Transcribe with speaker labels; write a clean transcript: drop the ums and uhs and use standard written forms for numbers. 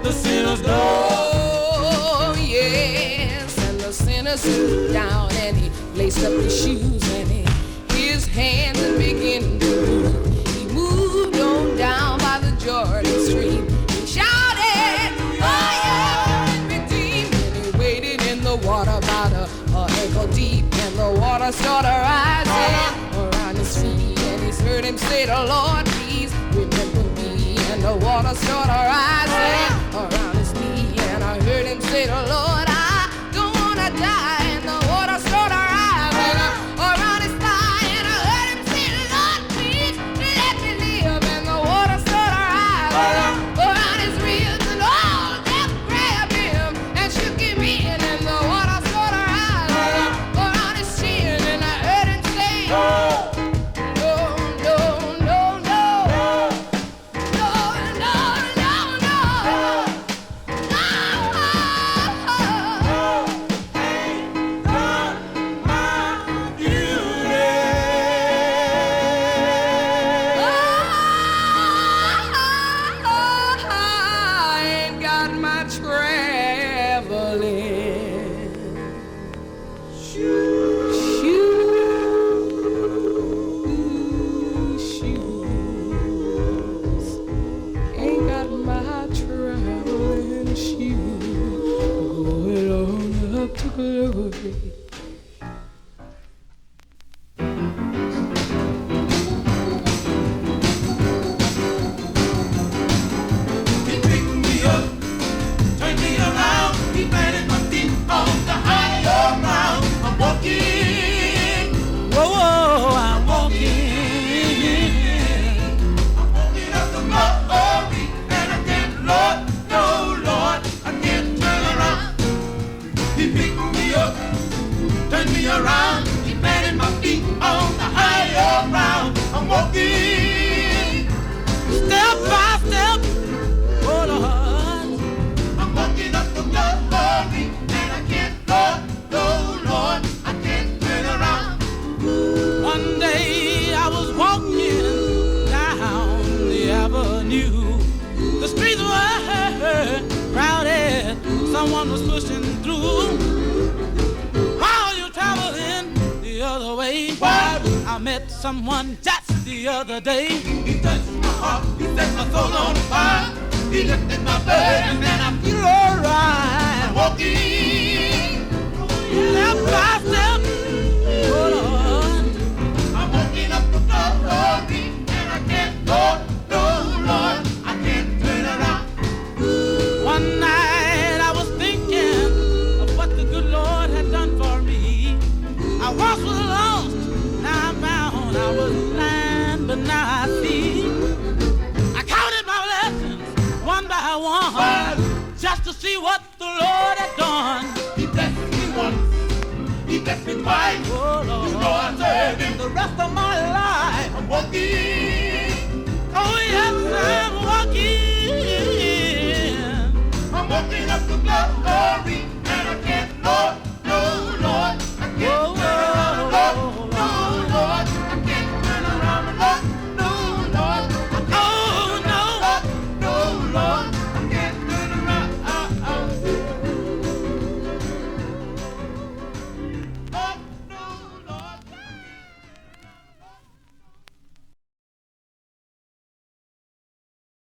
Speaker 1: the sinners go.
Speaker 2: Oh, yes, and the sinner stooped down and he laced up his shoes and his hands and began to move. He moved on down by the Jordan stream. He shouted, oh yeah, redeemed. And he waded in the water about a ankle deep, and the water started rising around his feet. And he heard him say, the Lord, please remember me. And the water started rising around his knee. And I heard him say, the Lord, I don't want to die. And the water started rising around his thigh. And I heard him say, Lord, please let me live. And the water started rising around his ribs. And all death grabbed him and shook him in. And the water started rising around his chin. And I heard him say, to glory.
Speaker 1: He picked me up, turned me around. He planted my feet on the higher ground. I'm walking, whoa, whoa, I'm walking. I'm walking up the glory, and I can't, Lord, no, Lord, I can't turn around. He picked me up, turned me around. He planted my feet on the higher ground. I'm walking, step by step, oh Lord. I'm walking up the glory, and I can't, Lord, no, Lord, I can't turn around. One day I was walking down the avenue. The streets were crowded, someone was pushing through. While you're traveling the other way, I met someone just the other day. He touched my heart, he set my soul on fire. He lifted my burden and I feel alright. I'm walking, step by step, oh Lord. I'm walking up the glory, and I can't, Lord, no, Lord, I can't turn around. One night I was thinking of what the good Lord had done for me. I once was lost, now I'm found. I was blind, but now I see. I counted my blessings one by one, just to see what the Lord had done. He blessed me once, he blessed me twice. Oh Lord, you know I serve him the rest of my life. I'm walking, oh yes, I'm walking. I'm walking up the glory, and I can't, Lord, no, Lord, I can't turn around, Lord, no, Lord, I can't turn around, Lord, no, Lord, I can't turn around, Lord, no, Lord.